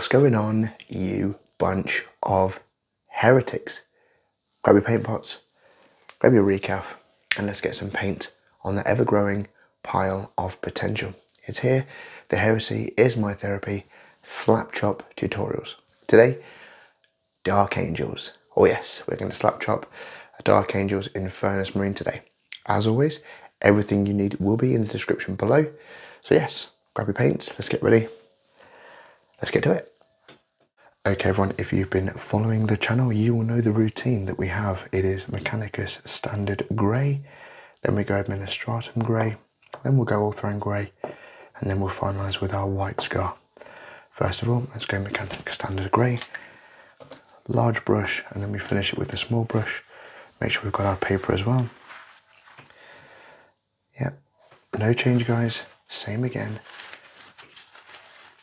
What's going on, you bunch of heretics? Grab your paint pots, grab your recaff, and let's get some paint on the ever-growing pile of potential. It's here. The Heresy is my therapy. Slapchop tutorials. Today, Dark Angels. Oh yes, we're going to slapchop a Dark Angels in Furnace Marine today. As always, everything you need will be in the description below. So yes, grab your paints, let's get ready. Let's get to it. Okay everyone, if you've been following the channel, you will know the routine that we have. It is Mechanicus Standard Grey, then we go Administratum Grey, then we'll go Ulthuan Grey, and then we'll finalise with our white scar. First of all, let's go Mechanicus Standard Grey, large brush, and then we finish it with the small brush. Make sure we've got our paper as well. Yep, no change guys, same again.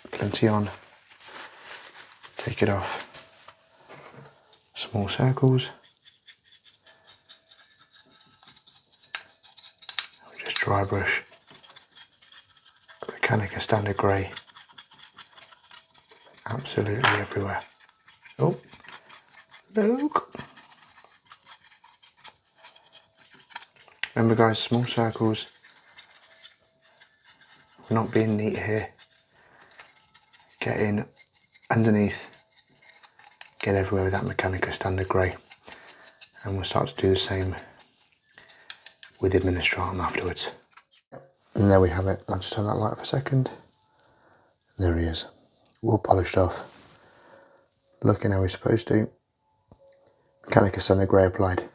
Plenty on. Take it off. Small circles. Just dry brush. Mechanicus Standard Grey. Absolutely everywhere. Oh, look. Remember guys, small circles. We're not being neat here. Get in underneath. Get everywhere with that Mechanicus Standard Grey. And we'll start to do the same with Administratum afterwards. And there we have it. I'll just turn that light off a second. There he is. All polished off. Looking how he's supposed to. Mechanicus Standard Grey applied.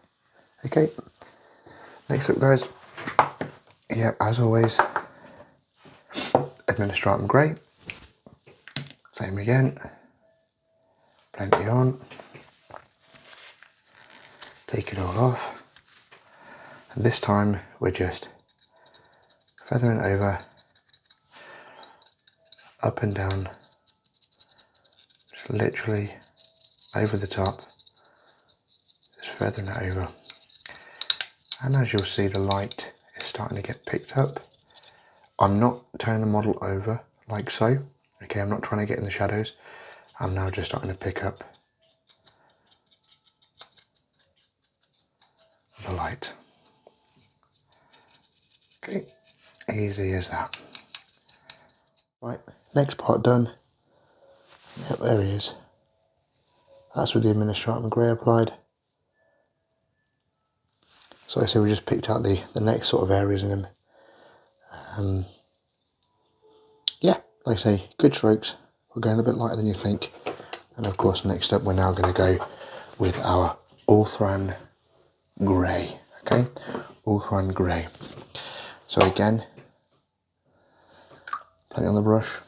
Okay. Next up guys. Yeah, as always. Administratum Grey. Same again. Plenty on. Take it all off. And this time we're just feathering over, up and down, just literally over the top, just feathering it over. And as you'll see, the light is starting to get picked up. I'm not turning the model over like so. Okay, I'm not trying to get in the shadows. I'm now just starting to pick up the light. Okay, easy as that. Right, next part done. Yep, there he is. That's with the Administratum Grey applied. So like I said, we just picked out the next sort of areas in him. Yeah, like I say, good strokes. We're going a bit lighter than you think. And of course, next up, we're now going to go with our Ulthuan Grey. Okay, Ulthuan Grey. So again, plenty on the brush.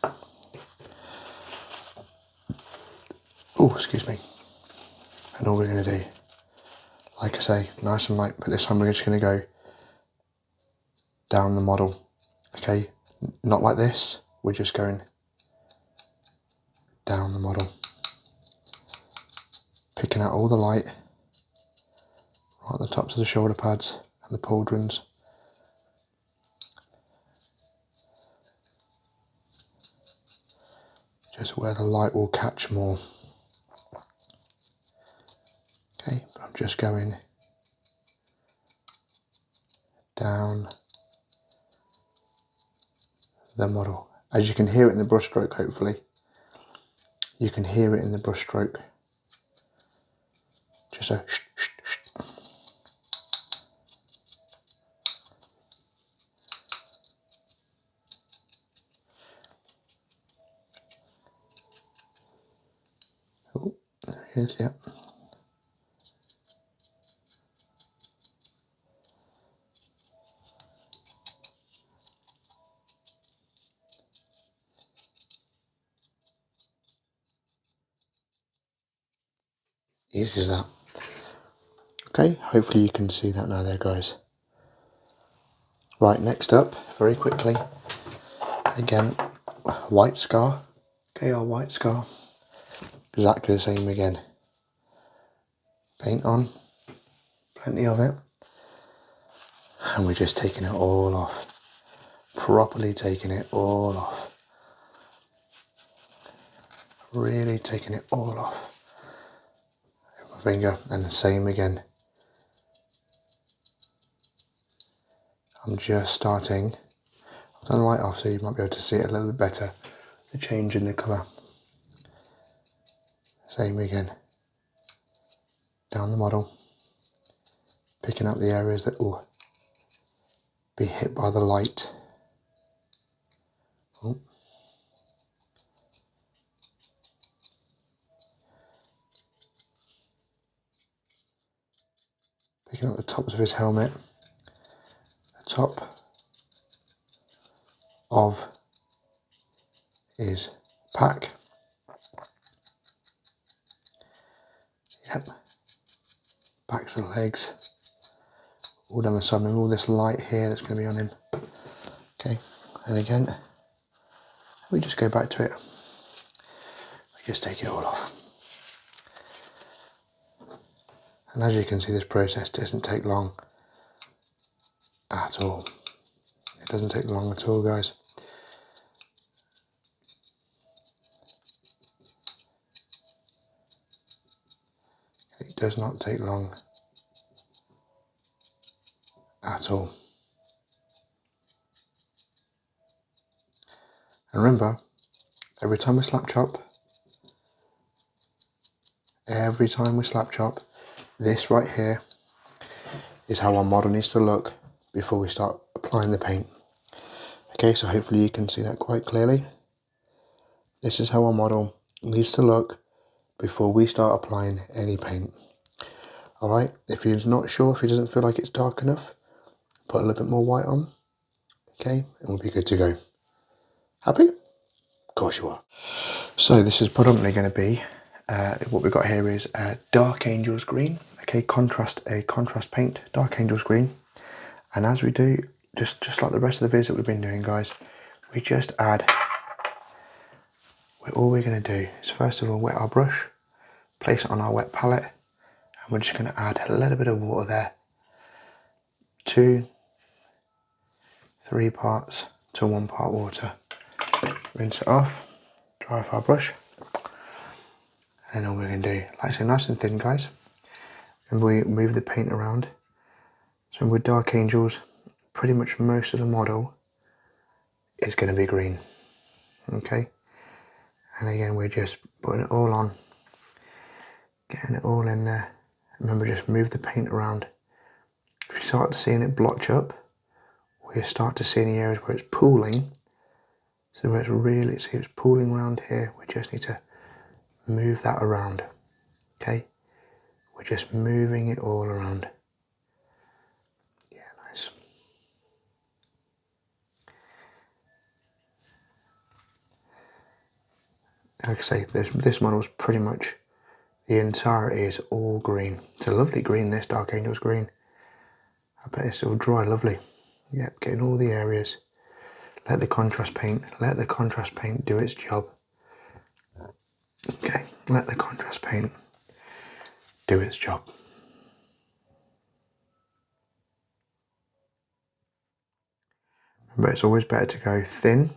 Oh, excuse me. And all we're going to do, like I say, nice and light, but this time we're just going to go down the model. Okay, not like this. We're just going down the model. Picking out all the light, right at the tops of the shoulder pads and the pauldrons. Just where the light will catch more. Okay, but I'm just going down the model. As you can hear it in the brush stroke, hopefully. You can hear it in the brush stroke. Just a shh, shh, shh. Oh, there he is, yep. Easy as that. Okay, hopefully you can see that now there guys. Right, next up, very quickly, again, white scar. Okay, our white scar. Exactly the same again. Paint on, plenty of it. And we're just taking it all off. Properly taking it all off. really taking it all off with my finger, and the same again. I'm just starting. I've done the light off so you might be able to see it a little bit better, the change in the colour. Same again, down the model, picking up the areas that will be hit by the light. Oh. Picking up the tops of his helmet, the top of his pack. Yep. Backs of the legs, all down the side, and all this light here that's going to be on him. Okay, and again, we just go back to it. We just take it all off. And as you can see, this process doesn't take long at all. It doesn't take long at all, guys. It does not take long at all. And remember, every time we slap chop, this right here is how our model needs to look before we start applying the paint. Okay, so hopefully you can see that quite clearly. This is how our model needs to look before we start applying any paint. Alright, if you're not sure, if he doesn't feel like it's dark enough, put a little bit more white on. Okay, and we'll be good to go. Happy? Of course you are. So this is predominantly going to be, what we've got here is Dark Angel's Green. Okay, a contrast paint, Dark Angel's Green. And as we do, just like the rest of the vids that we've been doing, guys, we just add, all we're going to do is first of all wet our brush, place it on our wet palette, and we're just going to add a little bit of water there. 2, 3 parts to 1 part water. Rinse it off, dry off our brush, and all we're going to do, like I say, nice and thin, guys. And we move the paint around. So with Dark Angels, pretty much most of the model is going to be green. Okay, and again we're just putting it all on, getting it all in there. Remember, just move the paint around. If you start seeing it blotch up, or you start to see in the areas where it's pooling, so where it's really, see it's pooling around here, we just need to move that around. Okay, we're just moving it all around. Yeah, nice. Like I say, this model's pretty much, the entirety is all green. It's a lovely green, this Dark Angel's Green. I bet this will dry lovely. Yep, getting all the areas. Let the contrast paint do its job. Okay, let the contrast paint do its job. Remember, it's always better to go thin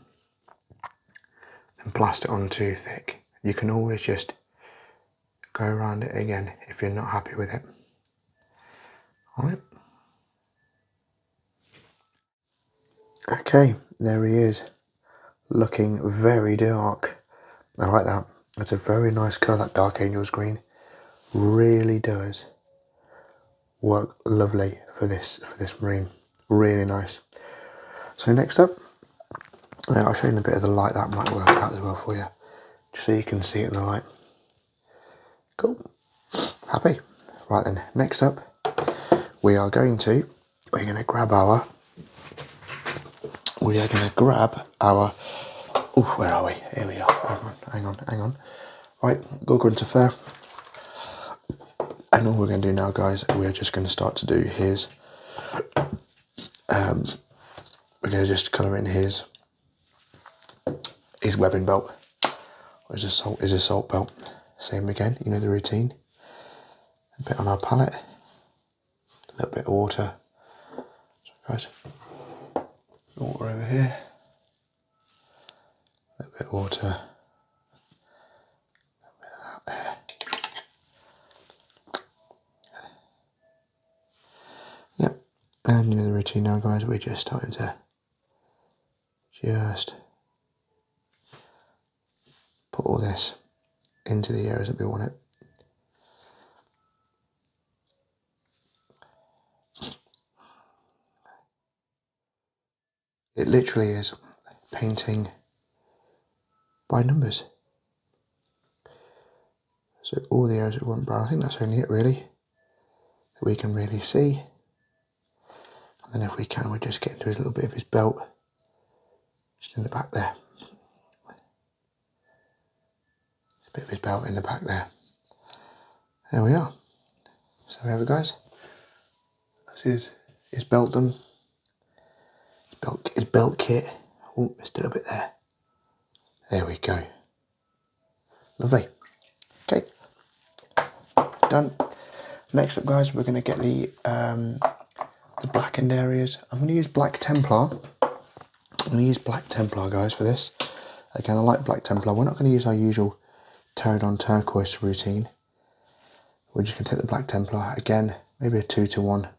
than blast it on too thick. You can always just go around it again if you're not happy with it. Alright. Okay, there he is. Looking very dark. I like that. That's a very nice colour, that Dark Angel's Green. Really does work lovely for this marine. Really nice. So next up, I'll show you a bit of the light that might work out as well for you, just so you can see it in the light. Cool. Happy? Right then, next up, we're going to grab our, oh, where are we? Here we are. Hang on. Right, Gor-Grunta Fur. And all we're going to do now, guys, we're just going to start to do his, we're going to just colour in his webbing belt, or his assault belt. Same again, you know the routine. A bit on our palette, a little bit of water. So guys, water over here, a little bit of water And you know the routine now, guys, we're just starting to just put all this into the areas that we want it. It literally is painting by numbers. So all the areas that we want brown, I think that's only it really, that we can really see. And then if we can, we just get into a little bit of his belt, just in the back there. A bit of his belt in the back there. There we are. So there we have it, guys. That's his belt done. His belt kit. Oh, there's still a bit there. There we go. Lovely. Okay. Done. Next up, guys, we're going to get the blackened areas. I'm going to use Black Templar. I'm going to use Black Templar, guys, for this. Again, I like Black Templar. We're not going to use our usual Pterodon turquoise routine. We're just going to take the Black Templar. Again, maybe a 2-to-1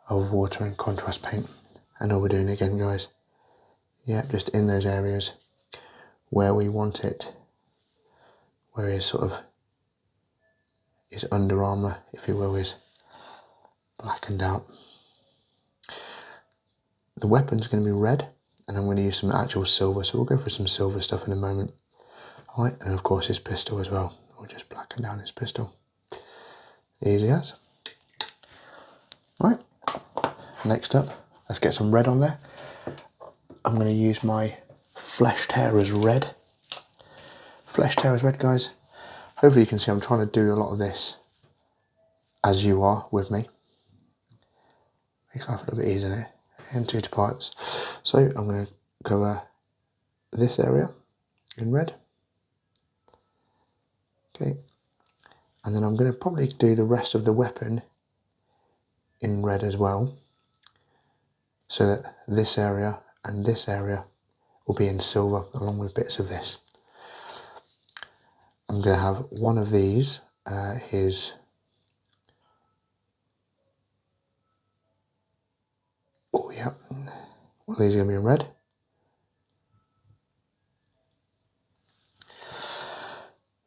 of water and contrast paint. And all we're doing again, guys, yeah, just in those areas where we want it, where his sort of his Under Armour, if you will, is blackened out. The weapon's going to be red, and I'm going to use some actual silver, so we'll go for some silver stuff in a moment. Alright, and of course his pistol as well. We'll just blacken down his pistol. Easy as. Right, next up, let's get some red on there. I'm going to use my Flesh Tearers red. Flesh Tearers red, guys. Hopefully you can see I'm trying to do a lot of this as you are with me. Makes life a little bit easier, isn't it? In 2 parts. So I'm going to cover this area in red. Okay. And then I'm going to probably do the rest of the weapon in red as well, so that this area and this area will be in silver along with bits of this. I'm going to have one of these, oh yeah, one of these are going to be in red.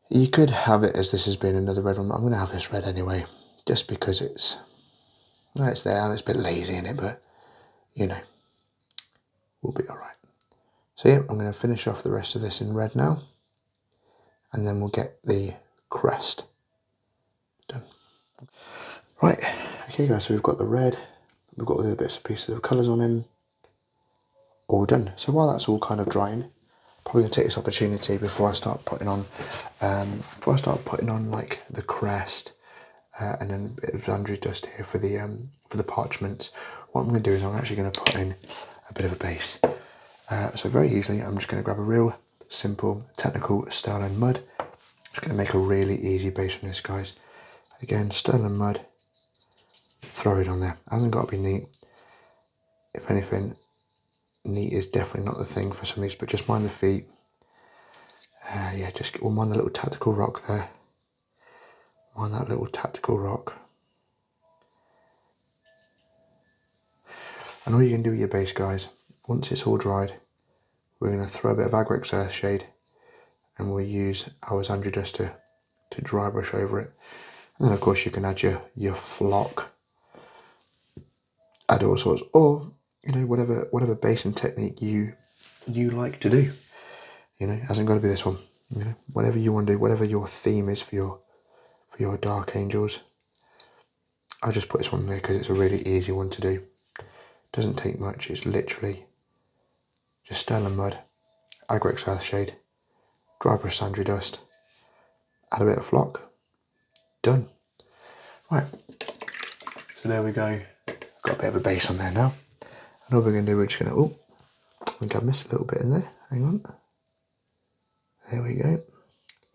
You could have it as this has been another red one. I'm going to have this red anyway, just because it's there, it's a bit lazy in it, but you know, we'll be alright. So yeah, I'm going to finish off the rest of this in red now, and then we'll get the crest done. Right, okay guys, so we've got the red, we've got all the bits and pieces of colours on him, all done. So while that's all kind of drying, probably going to take this opportunity before I start putting on, like the crest, and then a bit of Zandri Dust here for the parchments. What I'm going to do is I'm actually going to put in a bit of a base. So very easily, I'm just going to grab a real simple technical Sterland Mud. I'm just going to make a really easy base on this, guys. Again, Sterland Mud, throw it on there. It hasn't got to be neat. If anything, neat is definitely not the thing for some of these, but just mind the feet. Yeah, we'll mind the little tactical rock there. Mind that little tactical rock. And all you can do with your base, guys, once it's all dried, we're going to throw a bit of Agrax Earthshade, and we'll use our Zandri Dust to dry brush over it. And then of course you can add your flock, add all sorts, or you know, whatever base and technique you like to do. You know, it hasn't got to be this one. You know, whatever you want to do, whatever your theme is for your Dark Angels. I'll just put this one there because it's a really easy one to do. Doesn't take much. It's literally just Sterling Mud, Agrax Earthshade, dry brush Zandri Dust, add a bit of flock, done. Right, so there we go. Got a bit of a base on there now. And all we're going to do, we're just going to, oh, I think I missed a little bit in there. Hang on. There we go.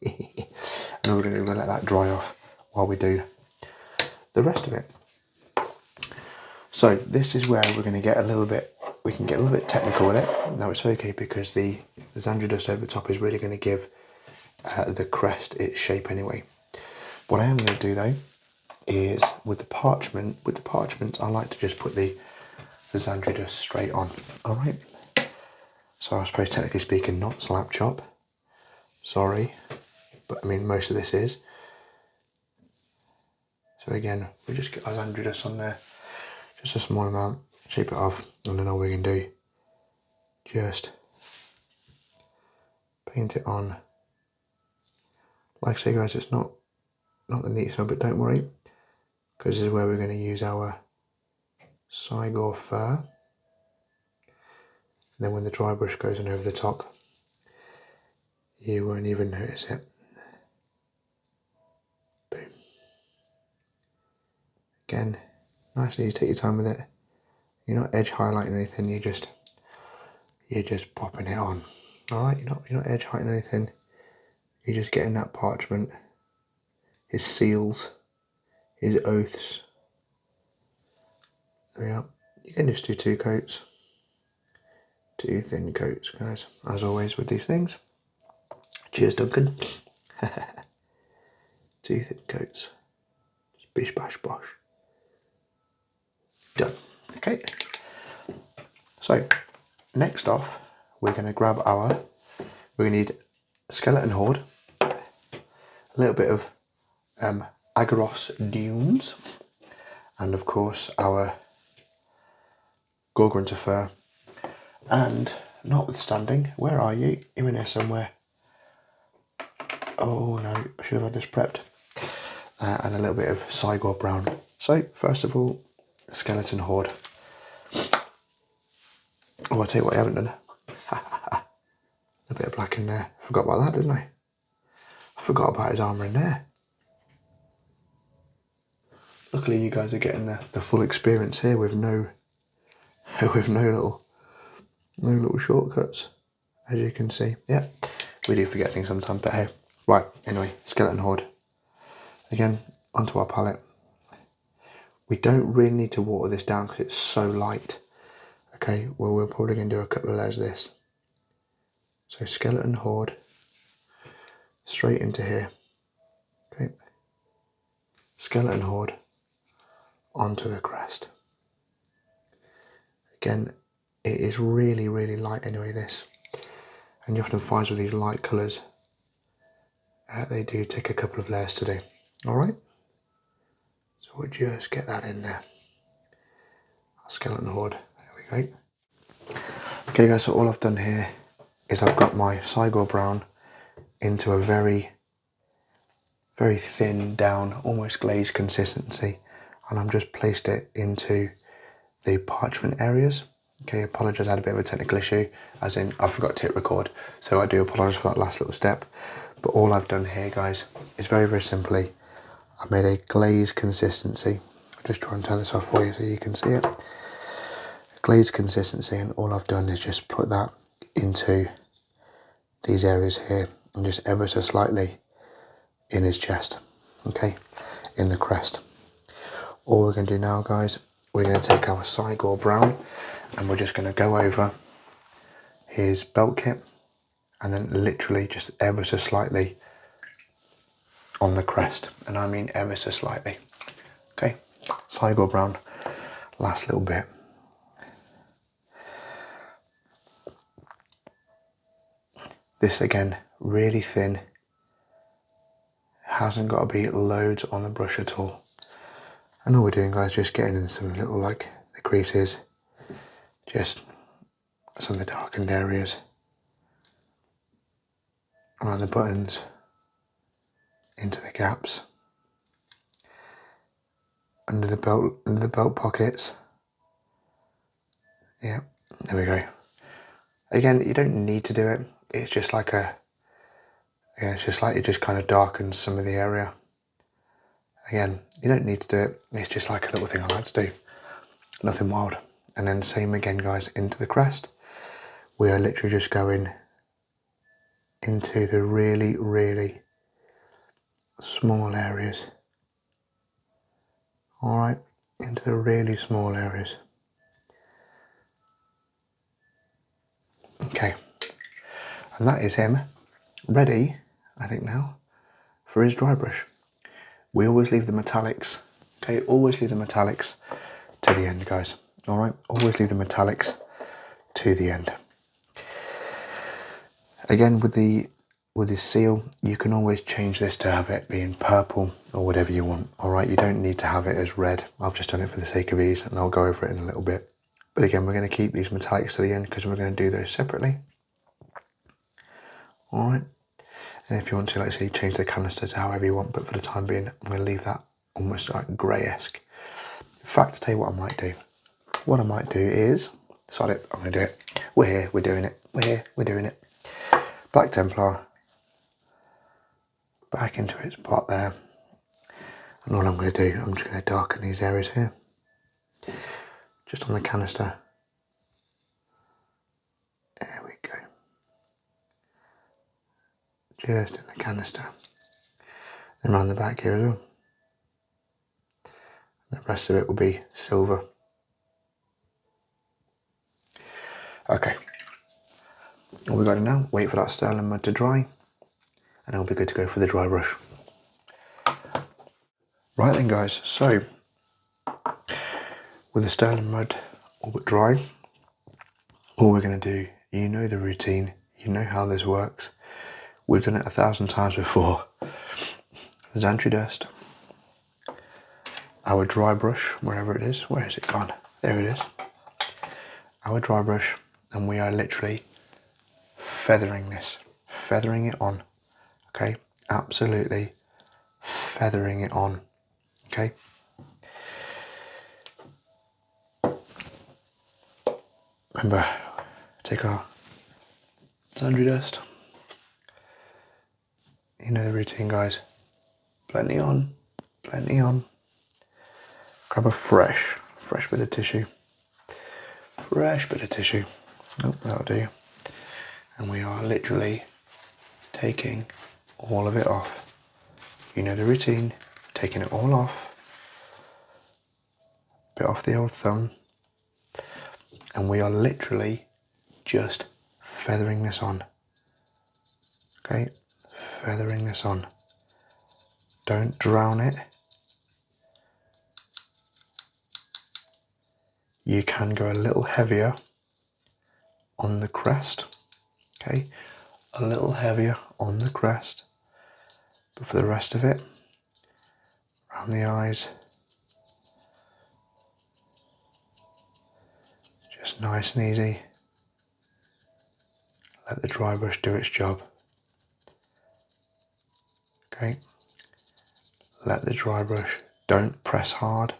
And all we're going to do, we're going to let that dry off while we do the rest of it. So this is where we're going to get a little bit, we can get a little bit technical with it. Now it's okay because the Zandri Dust over the top is really going to give the crest its shape anyway. What I am going to do though is with the parchment. With the parchment, I like to just put the Zandri Dust straight on. All right. So I suppose technically speaking, not Slapchop. Sorry, but I mean most of this is. So again, we just get our Zandri Dust on there, just a small amount, shape it off, and then all we can do, just paint it on. Like I say guys, it's not the neatest one, but don't worry, because this is where we're going to use our Cygor Fur. And then when the dry brush goes on over the top, you won't even notice it. Boom. Again, nice and easy, take your time with it. You're not edge highlighting anything, you're just popping it on. Alright, you're not edge highlighting anything, you're just getting that parchment, his seals, his oaths. There we are. You can just do 2 coats. 2 thin coats, guys, as always with these things. Cheers, Duncan. 2 thin coats. Just bish bash bosh. Done. Okay. So, next off, we're going to grab we're going to need Skeleton Horde, a little bit of Agrax Dunes, and of course our Gor-Grunta Fur. And notwithstanding, where are you? You're in here somewhere. Oh no, I should have had this prepped. And a little bit of Cygor Brown. So, first of all, Skeleton Horde. Oh, I'll tell you what I haven't done. A bit of black in there. Forgot about that, didn't I? I forgot about his armour in there. Luckily, you guys are getting the full experience here with no little shortcuts, as you can see. Yeah, we do forget things sometimes, but hey. Right, anyway, Skeleton Horde. Again, onto our palette. We don't really need to water this down because it's so light. Okay, well, we're probably going to do a couple of layers of this. So Skeleton Horde, straight into here. Okay, Skeleton Horde, onto the crest. Again, it is really, really light anyway, this. And you often find with these light colours, they do take a couple of layers to do. Alright? So we'll just get that in there. Skeleton Horde, there we go. Okay guys, so all I've done here is I've got my Cygor Brown into a very, very thin down, almost glazed consistency. And I'm just placed it into the parchment areas. Okay, apologise, I had a bit of a technical issue, as in I forgot to hit record, so I do apologise for that last little step. But all I've done here, guys, is very, very simply, I made a glazed consistency. I'll just try and turn this off for you so you can see it. Glazed consistency, and all I've done is just put that into these areas here, and just ever so slightly in his chest, okay, in the crest. All we're going to do now, guys, we're going to take our Cygor Brown and we're just going to go over his belt kit and then literally just ever so slightly on the crest, and I mean ever so slightly. Okay, Cygor Brown, last little bit. This again, really thin, hasn't got to be loads on the brush at all. And all we're doing, guys, just getting in some little, like, the creases, just some of the darkened areas, around the buttons, into the gaps, under the belt pockets. Yeah, there we go. Again, you don't need to do it. It's just like it's just like it just kind of darkens some of the area. Again, you don't need to do it. It's just like a little thing I like to do. Nothing wild. And then same again, guys, into the crest. We are literally just going into the really, really small areas. All right, into the really small areas. Okay, and that is him ready, I think now, for his dry brush. We always leave the metallics Okay, always leave the metallics to the end, guys. All right, always leave the metallics to the end. Again, with this seal, you can always change this to have it being purple or whatever you want. All right, you don't need to have it as red. I've just done it for the sake of ease, and I'll go over it in a little bit. But again, we're going to keep these metallics to the end because we're going to do those separately. All right, and if you want to, like say, change the canister to however you want, but for the time being, I'm going to leave that almost like grey-esque. In fact, to tell you what I might do. What I might do is, sod it, I'm going to do it. We're here, we're doing it. We're here, we're doing it. Black Templar, back into its pot there. And all I'm going to do, I'm just going to darken these areas here. Just on the canister. There we go. Just in the canister. Then around the back here as well. The rest of it will be silver. Okay. All we got to now, wait for that Sterland Mud to dry. And it'll be good to go for the dry brush. Right then guys, so with the Sterland Mud all but dry, all we're going to do, you know the routine, you know how this works. We've done it 1,000 times before. Zandri Dust, our dry brush, wherever it is. Where is it gone? There it is. Our dry brush, and we are literally feathering this, feathering it on. Okay, absolutely feathering it on. Okay. Remember, take our Zandri Dust. You know the routine, guys. Plenty on, plenty on. Grab a fresh bit of tissue. Fresh bit of tissue. Nope, that'll do. And we are literally taking all of it off. You know the routine. Taking it all off. Bit off the old thumb. And we are literally just feathering this on. Okay, feathering this on. Don't drown it. You can go a little heavier on the crest. Okay, a little heavier on the crest. But for the rest of it, around the eyes, just nice and easy. Let the dry brush do its job. Okay, let the dry brush, don't press hard,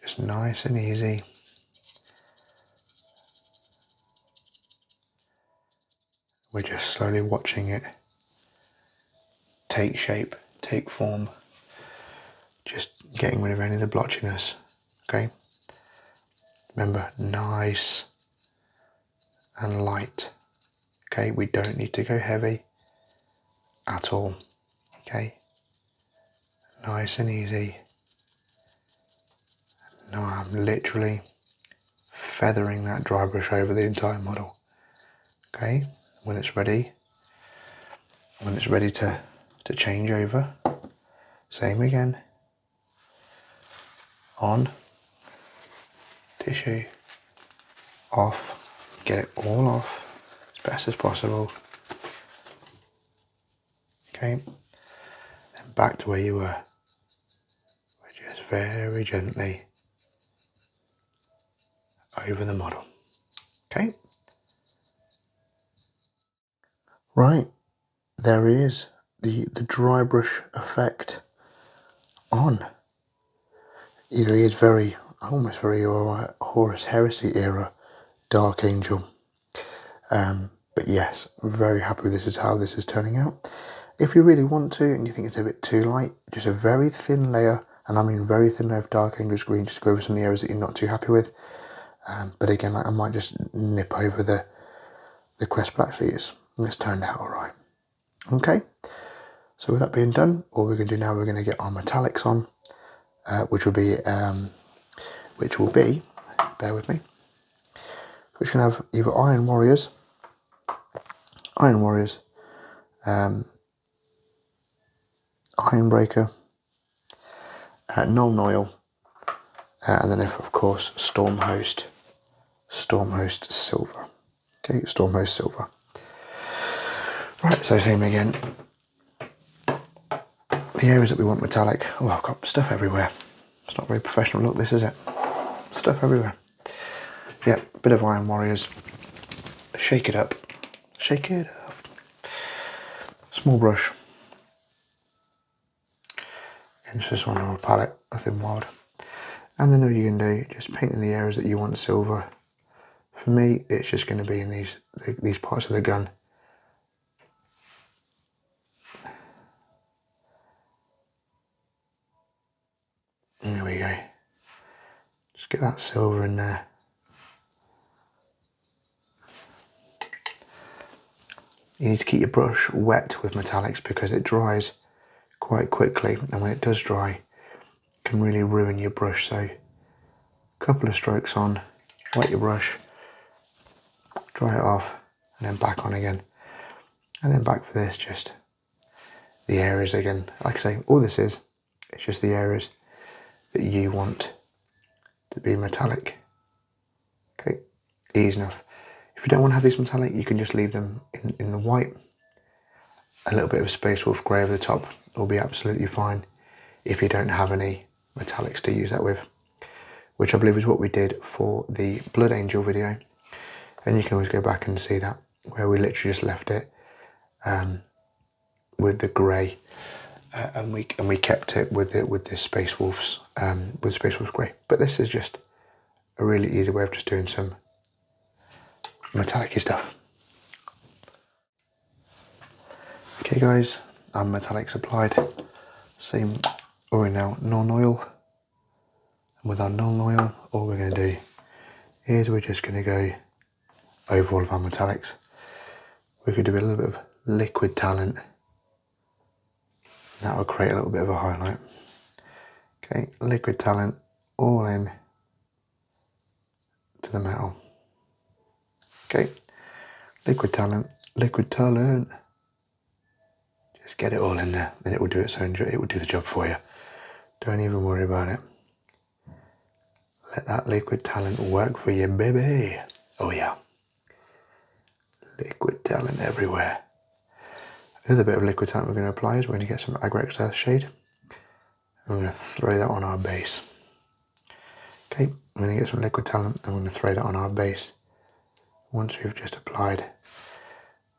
just nice and easy. We're just slowly watching it take shape, take form, just getting rid of any of the blotchiness. Okay, remember, nice and light. Okay, we don't need to go heavy at all. Okay, nice and easy. Now I'm literally feathering that dry brush over the entire model. Okay, when it's ready to change over, same again. On, tissue, off, get it all off as best as possible. Okay, then back to where you were. We're just very gently over the model. Okay, right, there is the dry brush effect on. It is very, almost very Horus Heresy era Dark Angel. But yes, very happy with this is how this is turning out. If you really want to and you think it's a bit too light, just a very thin layer, and I mean very thin layer of Dark Angel's green, just go over some of the areas that you're not too happy with. But again, like, I might just nip over the crest, but actually it's turned out alright. Okay, so with that being done, all we're going to do now, we're going to get our metallics on, which will be, bear with me, which can have either Iron Warriors, Ironbreaker, Nuln Oil, and then of course Stormhost Silver. Okay, Stormhost Silver. Right, so same again. The areas that we want metallic. Oh, I've got stuff everywhere. It's not very professional look, this, is it? Stuff everywhere. Yeah, bit of Iron Warriors. Shake it up. Shake it up. Small brush. And just one on a palette, nothing wild. And then all you can do, just paint in the areas that you want silver. For me, it's just going to be in these parts of the gun. There we go. Just get that silver in there. You need to keep your brush wet with metallics because it dries quite quickly, and when it does dry, it can really ruin your brush. So a couple of strokes on, wet your brush, dry it off, and then back on again. And then back for this, just the areas again. Like I say, all this is, it's just the areas that you want to be metallic. Okay, easy enough. If you don't want to have these metallic, you can just leave them in the white. A little bit of Space Wolf grey over the top will be absolutely fine if you don't have any metallics to use that with, which I believe is what we did for the Blood Angel video. And you can always go back and see that, where we literally just left it with the grey, and we kept it with the Space Wolves with Space Wolves grey. But this is just a really easy way of just doing some metallic-y stuff. Okay guys, metallics applied. Same over now, Nuln Oil. And with our Nuln Oil, all we're going to do is we're just going to go over all of our metallics. We could do a little bit of liquid talent. That will create a little bit of a highlight. Okay, liquid talent all in to the metal. Okay, liquid talent. Just get it all in there, and it will do its own job. It will do the job for you. Don't even worry about it. Let that liquid talent work for you, baby. Oh yeah. Liquid talent everywhere. The other bit of liquid talent we're going to apply is we're going to get some Agrax Earthshade. I'm going to throw that on our base. Okay, I'm going to get some liquid talent. I'm going to throw that on our base. Once we've just applied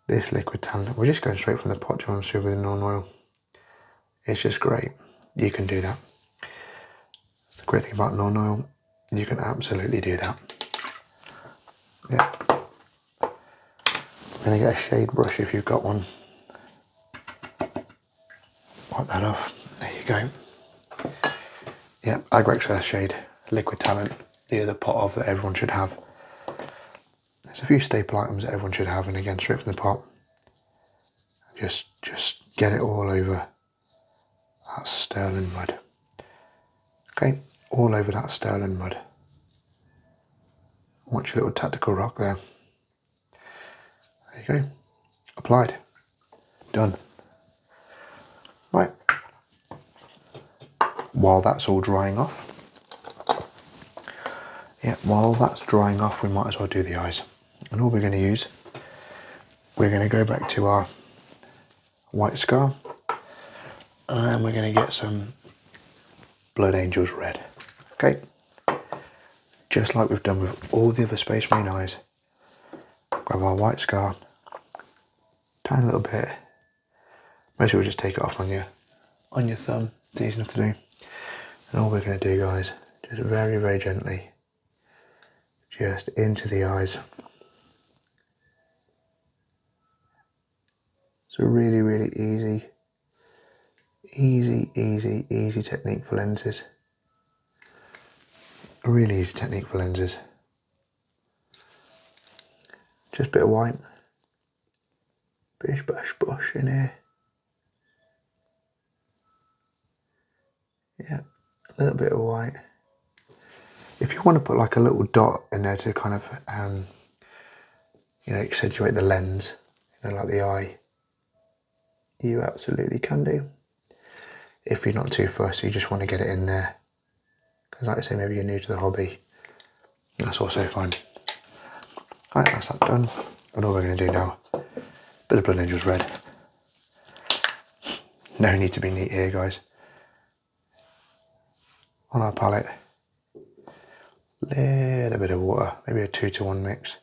this liquid talent, we're just going straight from the pot to onto with Nuln Oil. It's just great. You can do that. The great thing about Nuln Oil, you can absolutely do that. Yeah. I'm going to get a shade brush if you've got one. Wipe that off. There you go. Yeah, Agrax Earthshade, liquid talent, the other pot of that everyone should have. There's a few staple items that everyone should have, and again, straight from the pot. Just get it all over that Sterland Mud. Okay, all over that Sterland Mud. Watch your little tactical rock there. There you go. Applied. Done. Right. While that's all drying off, we might as well do the eyes. And all we're going to use, we're going to go back to our white scar, and we're going to get some Blood Angels red. Okay, just like we've done with all the other Space Marine eyes. Grab our white scar, tiny little bit. Most people just take it off on your thumb. It's easy enough to do. And all we're going to do, guys, just very, very gently, just into the eyes. It's a really, really easy technique for lenses. A really easy technique for lenses. Just a bit of white. Bish bash bosh in here. Yeah, a little bit of white. If you want to put like a little dot in there to kind of, accentuate the lens, like the eye, you absolutely can do. if you're not too fussed, you just want to get it in there. Because like I say, maybe you're new to the hobby. That's also fine. Right, that's that done. And all we're going to do now, bit of Blood Angels Red. No need to be neat here, guys. On our palette, little bit of water, maybe a 2-to-1 mix.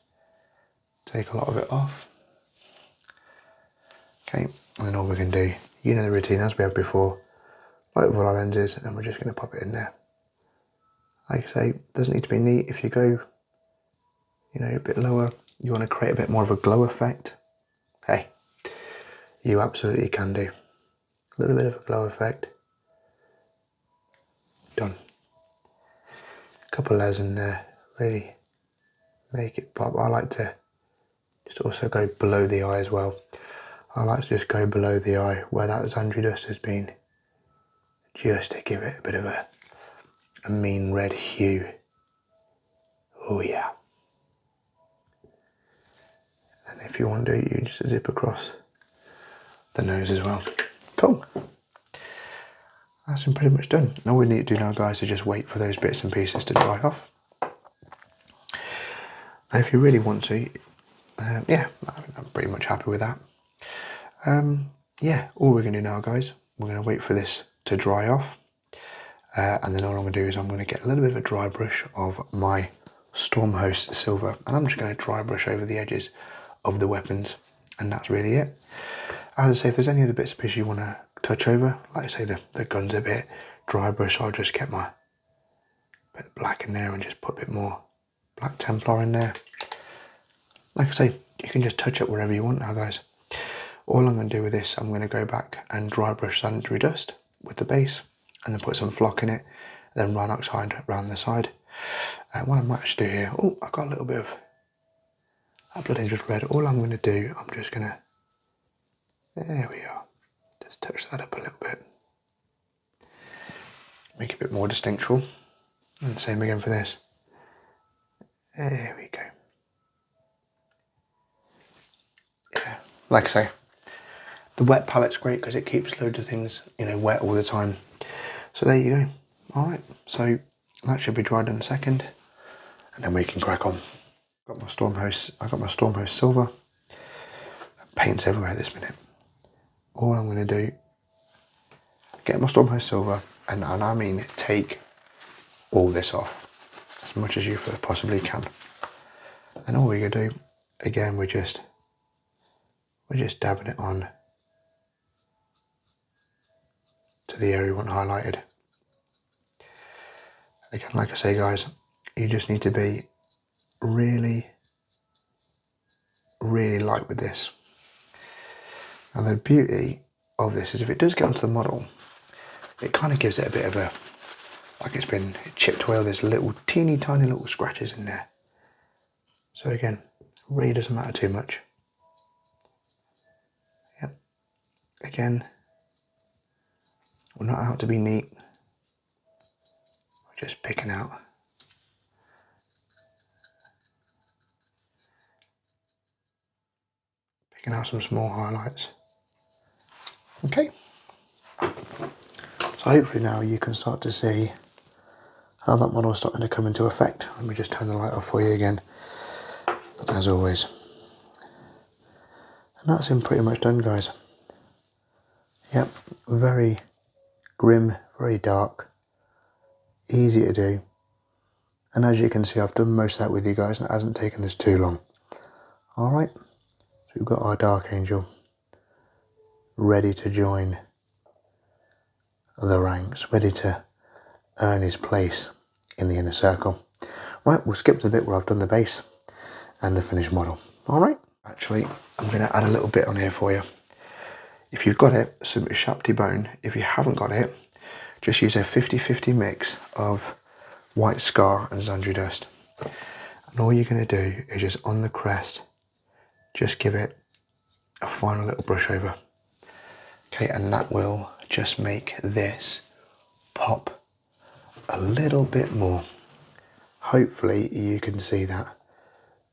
Take a lot of it off. Okay, and then all we're going to do, you know the routine as we have before, like with all our lenses, and we're just going to pop it in there. Like I say, doesn't need to be neat. If you go, you know, a bit lower, you want to create a bit more of a glow effect, hey, you absolutely can do. A little bit of a glow effect. Done. A couple of layers in there, really make it pop. I like to just also go below the eye as well. I like to just go below the eye where that Zandri Dust has been, just to give it a bit of a mean red hue. Oh yeah. And if you want to, you just zip across the nose as well. Cool. That's pretty much done. All we need to do now, guys, is just wait for those bits and pieces to dry off. Now, if you really want to, yeah, I'm pretty much happy with that. Yeah, all we're going to do now, guys, we're going to wait for this to dry off. And then all I'm going to do is I'm going to get a little bit of a dry brush of my Stormhost Silver. And I'm just going to dry brush over the edges of the weapons. And that's really it. As I say, if there's any other bits and pieces you want to touch over, like I say, the gun's a bit dry brush, so I'll just get my bit of black in there and just put a bit more black Templar in there. Like I say, you can just touch it wherever you want now, guys. All I'm going to do with this, I'm going to go back and dry brush Zandri Dust with the base, and then put some flock in it, and then Rhinox hide around the side. And what I might just do here, oh, I've got a little bit of that Blood Angels Red. All I'm going to do, I'm just going to, there we are, just touch that up a little bit. Make it a bit more distinctful. And same again for this. There we go. Yeah, like I say, the wet palette's great because it keeps loads of things, you know, wet all the time. So there you go. All right, so that should be dried in a second, and then we can crack on. I got my Stormhost Silver. Paint's everywhere at this minute. All I'm going to do, get my Stormhost Silver, and I mean take all this off as much as you possibly can. And all we're going to do, again, we're just dabbing it on to the area we want highlighted. Again, like I say, guys, you just need to be really, really light with this. And the beauty of this is if it does get onto the model, it kind of gives it a bit of a, like it's been chipped away with this little teeny tiny little scratches in there. So again, really doesn't matter too much. Yep. Again, we're not out to be neat. We're just picking out some small highlights. Okay. So hopefully now you can start to see how that model is starting to come into effect. Let me just turn the light off for you again, as always. And that's him pretty much done, guys. Yep, very grim, very dark, easy to do. And as you can see, I've done most of that with you guys and it hasn't taken us too long. Alright, so we've got our Dark Angel ready to join the ranks, ready to earn his place in the inner circle. Right, we'll skip to the bit where I've done the base and the finished model. Alright, actually, I'm going to add a little bit on here for you. If you've got it, some Ushabti Bone. If you haven't got it, just use a 50-50 mix of white scar and Zandri Dust. And all you're going to do is just on the crest, just give it a final little brush over. Okay, and that will just make this pop a little bit more. Hopefully you can see that,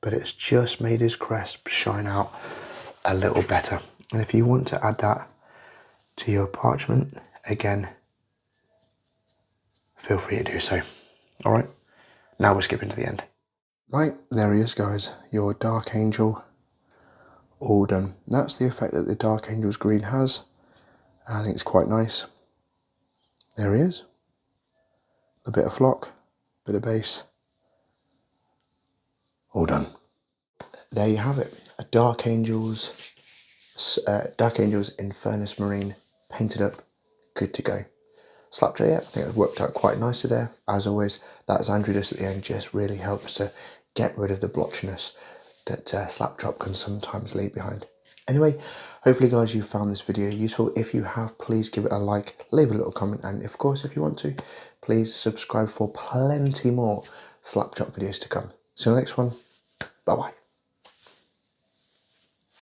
but it's just made his crest shine out a little better. And if you want to add that to your parchment, again, feel free to do so. All right, now we're skipping to the end. Right, there he is, guys, your Dark Angel, all done. That's the effect that the Dark Angel's green has. I think it's quite nice. There he is. A bit of flock, bit of base, all done. There you have it, a Dark Angels in Furnace Marine, painted up, good to go. Slapchop, yeah, I think it worked out quite nicely there. As always, that Zandri Dust at the end just really helps to get rid of the blotchiness that Slapchop can sometimes leave behind. Anyway, hopefully guys you found this video useful. If you have, please give it a like, leave a little comment, and of course if you want to, please subscribe for plenty more Slapchop videos to come. See you on the next one, bye bye.